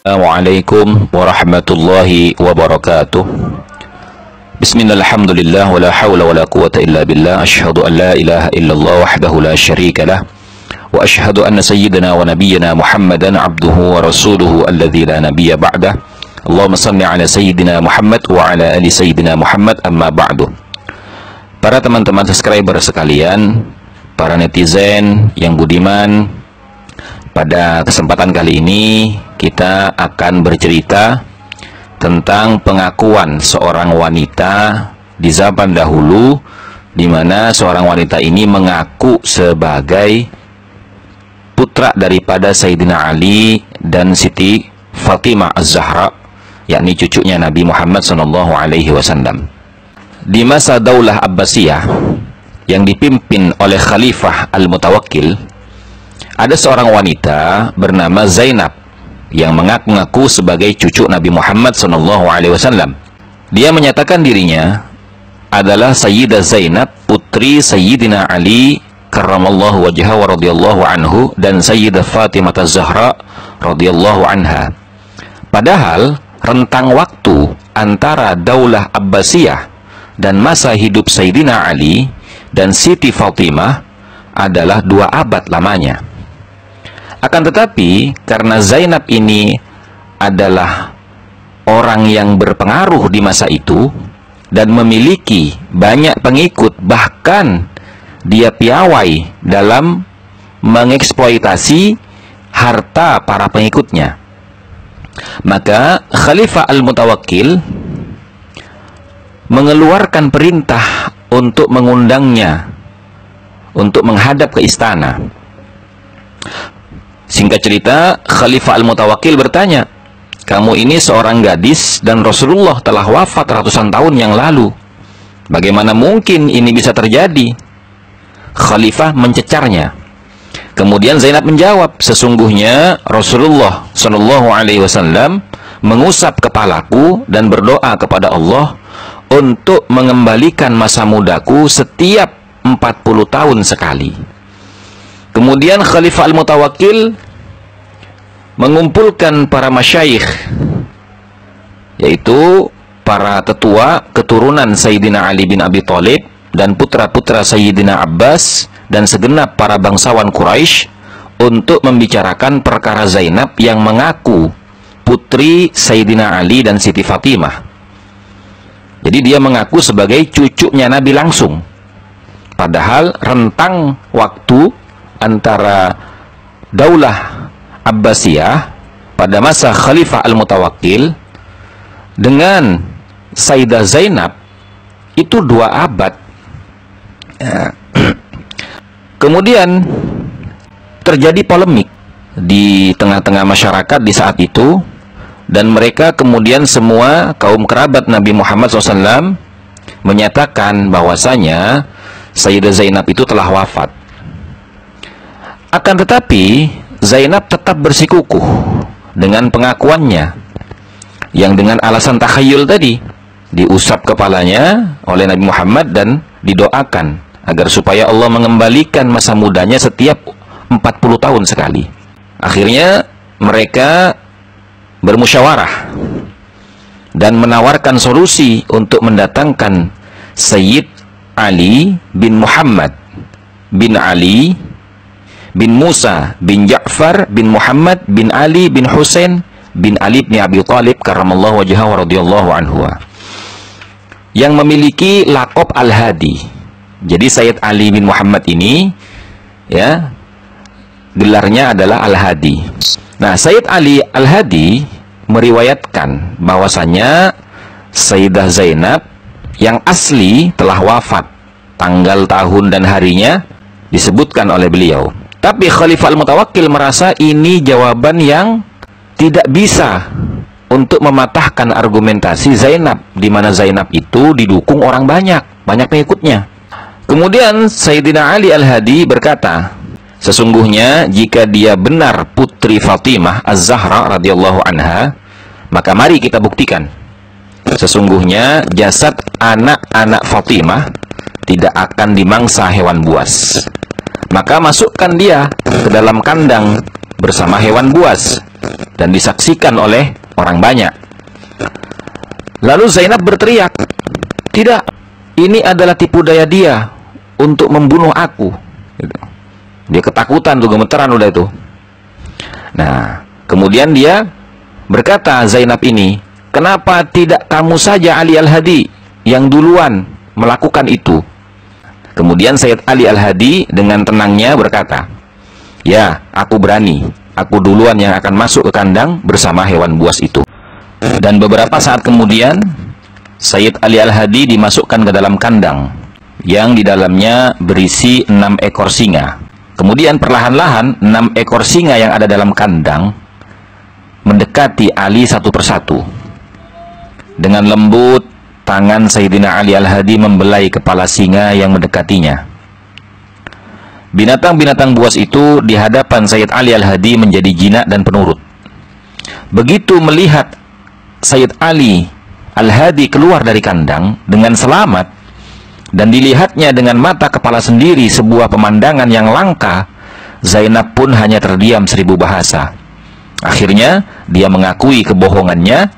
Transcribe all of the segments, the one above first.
Assalamualaikum warahmatullahi wabarakatuh. Bismillahirrahmanirrahim. Wa la hawla wa la quwata illa billah. Asyhadu an la ilaha illallah wahdahu la syarika lah. Wa asyhadu anna sayyidina wa nabiyyana Muhammadan abduhu wa rasuluhu alladzi la nabiyya ba'dah. Allahumma shalli ala sayyidina Muhammad wa ala ali sayyidina Muhammad, amma ba'du. Para teman-teman subscriber sekalian, para netizen yang budiman, pada kesempatan kali ini kita akan bercerita tentang pengakuan seorang wanita di zaman dahulu, di mana seorang wanita ini mengaku sebagai putra daripada Sayyidina Ali dan Siti Fatimah Az-Zahra, yakni cucunya Nabi Muhammad SAW. Di masa Daulah Abbasiyah yang dipimpin oleh Khalifah Al-Mutawakkil, ada seorang wanita bernama Zainab yang mengaku-ngaku sebagai cucu Nabi Muhammad SAW. Dia menyatakan dirinya adalah Sayyidah Zainab, putri Sayyidina Ali karramallahu wajhahu wa radhiyallahu anhu, dan Sayyidah Fatimah Az-Zahra radhiyallahu anha. Padahal rentang waktu antara Daulah Abbasiyah dan masa hidup Sayyidina Ali dan Siti Fatimah adalah 2 abad lamanya. Akan tetapi, karena Zainab ini adalah orang yang berpengaruh di masa itu dan memiliki banyak pengikut, bahkan dia piawai dalam mengeksploitasi harta para pengikutnya, maka Khalifah Al-Mutawakkil mengeluarkan perintah untuk mengundangnya untuk menghadap ke istana. Singkat cerita, Khalifah Al-Mutawakkil bertanya, "Kamu ini seorang gadis dan Rasulullah telah wafat ratusan tahun yang lalu. Bagaimana mungkin ini bisa terjadi?" Khalifah mencecarnya. Kemudian Zainab menjawab, "Sesungguhnya Rasulullah SAW mengusap kepalaku dan berdoa kepada Allah untuk mengembalikan masa mudaku setiap 40 tahun sekali." Kemudian Khalifah Al-Mutawakkil mengumpulkan para masyayikh, yaitu para tetua keturunan Sayyidina Ali bin Abi Thalib dan putra-putra Sayyidina Abbas dan segenap para bangsawan Quraisy untuk membicarakan perkara Zainab yang mengaku putri Sayyidina Ali dan Siti Fatimah. Jadi dia mengaku sebagai cucunya Nabi langsung. Padahal rentang waktu antara Daulah Abbasiyah pada masa Khalifah Al-Mutawakkil dengan Sayyidah Zainab itu 2 abad. Kemudian terjadi polemik di tengah-tengah masyarakat di saat itu, dan mereka kemudian semua kaum kerabat Nabi Muhammad SAW menyatakan bahwasanya Sayyidah Zainab itu telah wafat. Akan tetapi Zainab tetap bersikukuh dengan pengakuannya, yang dengan alasan takhayul tadi, diusap kepalanya oleh Nabi Muhammad dan didoakan agar supaya Allah mengembalikan masa mudanya setiap 40 tahun sekali. Akhirnya mereka bermusyawarah dan menawarkan solusi untuk mendatangkan Sayyid Ali bin Muhammad bin Ali bin Musa bin Ja'far bin Muhammad bin Ali bin Husain bin Ali bin Abi Thalib karramallahu wajhahu wa radhiyallahu anhu, yang memiliki laqab Al-Hadi. Jadi Sayyid Ali bin Muhammad ini, ya, gelarnya adalah Al-Hadi. Nah, Sayyid Ali Al-Hadi meriwayatkan bahwasanya Sayyidah Zainab yang asli telah wafat, tanggal, tahun, dan harinya disebutkan oleh beliau. Tapi Khalifah Al-Mutawakkil merasa ini jawaban yang tidak bisa untuk mematahkan argumentasi Zainab, di mana Zainab itu didukung orang banyak pengikutnya. Kemudian Sayyidina Ali Al-Hadi berkata, "Sesungguhnya jika dia benar putri Fatimah Az-Zahra radhiyallahu anha, maka mari kita buktikan. Sesungguhnya jasad anak-anak Fatimah tidak akan dimangsa hewan buas. Maka masukkan dia ke dalam kandang bersama hewan buas. dan disaksikan oleh orang banyak. Lalu Zainab berteriak, "Tidak, ini adalah tipu daya dia untuk membunuh aku." Dia ketakutan tuh, gemeteran udah itu. Nah, kemudian dia berkata, Zainab ini, "Kenapa tidak kamu saja Ali Al-Hadi yang duluan melakukan itu?" Kemudian Sayyid Ali Al-Hadi dengan tenangnya berkata, "Ya, aku berani. Aku duluan yang akan masuk ke kandang bersama hewan buas itu." Dan beberapa saat kemudian, Sayyid Ali Al-Hadi dimasukkan ke dalam kandang yang di dalamnya berisi 6 ekor singa. Kemudian perlahan-lahan 6 ekor singa yang ada dalam kandang mendekati Ali satu persatu. Dengan lembut, tangan Sayyidina Ali Al-Hadi membelai kepala singa yang mendekatinya. Binatang-binatang buas itu di hadapan Sayyid Ali Al-Hadi menjadi jinak dan penurut. Begitu melihat Sayyid Ali Al-Hadi keluar dari kandang dengan selamat dan dilihatnya dengan mata kepala sendiri sebuah pemandangan yang langka, Zainab pun hanya terdiam 1000 bahasa. Akhirnya dia mengakui kebohongannya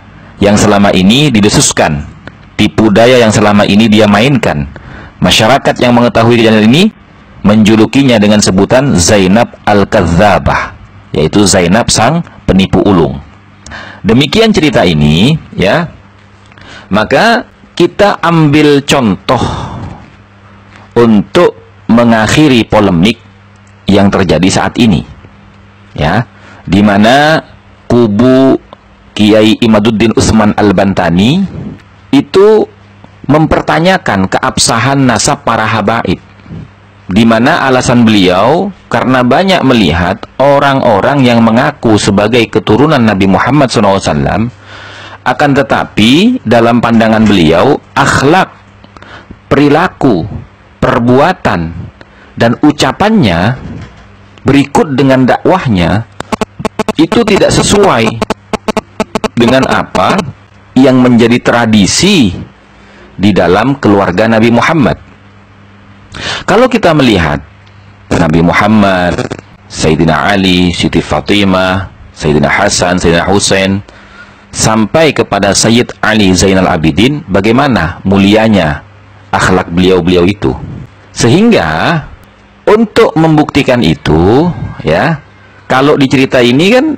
yang selama ini didesuskan, tipu daya yang selama ini dia mainkan. Masyarakat yang mengetahui kejadian ini menjulukinya dengan sebutan Zainab Al-Kadzabah, yaitu Zainab sang penipu ulung. Demikian cerita ini, ya. Maka kita ambil contoh untuk mengakhiri polemik yang terjadi saat ini, ya, di mana kubu Kiai Imaduddin Utsman Al-Bantani itu mempertanyakan keabsahan nasab para habaib, di mana alasan beliau karena banyak melihat orang-orang yang mengaku sebagai keturunan Nabi Muhammad SAW, akan tetapi dalam pandangan beliau akhlak, perilaku, perbuatan, dan ucapannya berikut dengan dakwahnya itu tidak sesuai dengan apa yang menjadi tradisi di dalam keluarga Nabi Muhammad. Kalau kita melihat Nabi Muhammad, Sayyidina Ali, Siti Fatimah, Sayyidina Hasan, Sayyidina Husain, sampai kepada Sayyid Ali Zainal Abidin, bagaimana mulianya akhlak beliau-beliau itu. Sehingga untuk membuktikan itu, ya, kalau dicerita ini kan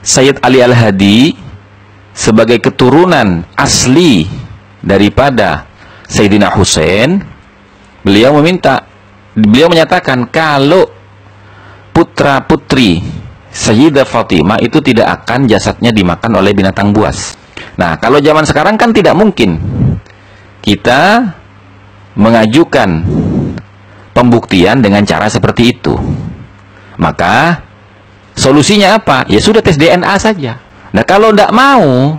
Sayyid Ali Al-Hadi sebagai keturunan asli daripada Sayyidina Husain, beliau menyatakan kalau putra-putri Sayyidah Fatimah itu tidak akan jasadnya dimakan oleh binatang buas. Nah, kalau zaman sekarang kan tidak mungkin kita mengajukan pembuktian dengan cara seperti itu. Maka solusinya apa? Ya sudah, tes DNA saja. Nah, kalau tidak mau,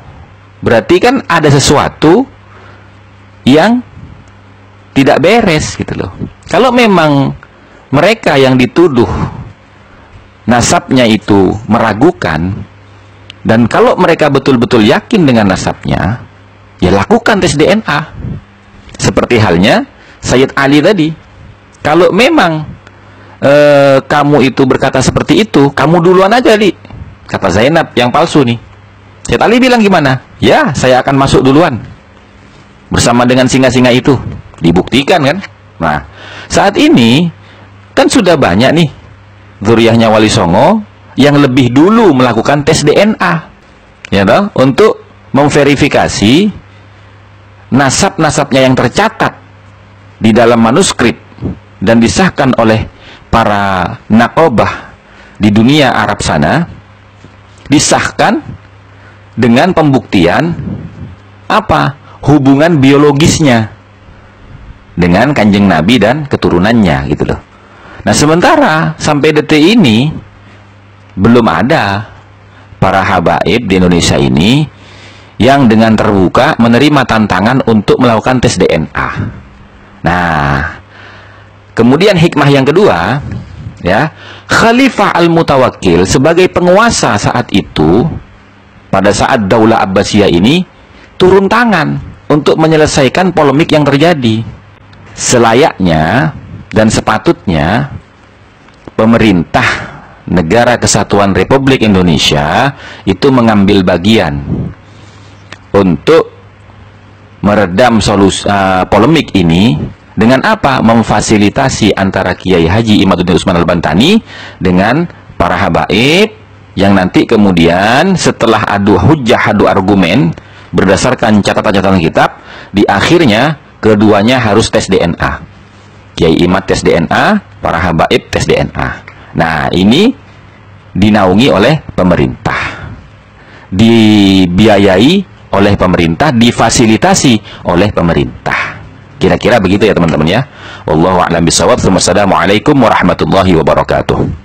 berarti kan ada sesuatu yang tidak beres gitu loh. Kalau memang mereka yang dituduh nasabnya itu meragukan, dan kalau mereka betul-betul yakin dengan nasabnya, ya lakukan tes DNA. Seperti halnya Sayyid Ali tadi. Kalau memang kamu itu berkata seperti itu, kamu duluan aja, Li. Kata Zainab yang palsu nih. Sayyid Ali bilang gimana? Ya, saya akan masuk duluan bersama dengan singa-singa itu. Dibuktikan kan? Nah, saat ini kan sudah banyak nih zuriyahnya Wali Songo yang lebih dulu melakukan tes DNA, ya toh, untuk memverifikasi nasab-nasabnya yang tercatat di dalam manuskrip dan disahkan oleh para naqobah di dunia Arab sana, disahkan dengan pembuktian apa? Hubungan biologisnya dengan Kanjeng Nabi dan keturunannya gitu loh. Nah, sementara sampai detik ini belum ada para habaib di Indonesia ini yang dengan terbuka menerima tantangan untuk melakukan tes DNA. Nah, kemudian hikmah yang kedua, ya, Khalifah Al-Mutawakkil sebagai penguasa saat itu, pada saat Daulah Abbasiyah ini, turun tangan untuk menyelesaikan polemik yang terjadi. Selayaknya dan sepatutnya pemerintah Negara Kesatuan Republik Indonesia itu mengambil bagian untuk meredam polemik ini dengan apa? Memfasilitasi antara Kiai Haji Imaduddin Utsman Al-Bantani dengan para habaib yang nanti kemudian setelah adu hujjah, adu argumen berdasarkan catatan-catatan kitab, di akhirnya keduanya harus tes DNA. Kiai Imad tes DNA, para habaib tes DNA. Nah, ini dinaungi oleh pemerintah, dibiayai oleh pemerintah, difasilitasi oleh pemerintah. Kira-kira begitu ya teman-teman ya. Wallahu a'lam bishawab. Wassalamualaikum warahmatullahi wabarakatuh.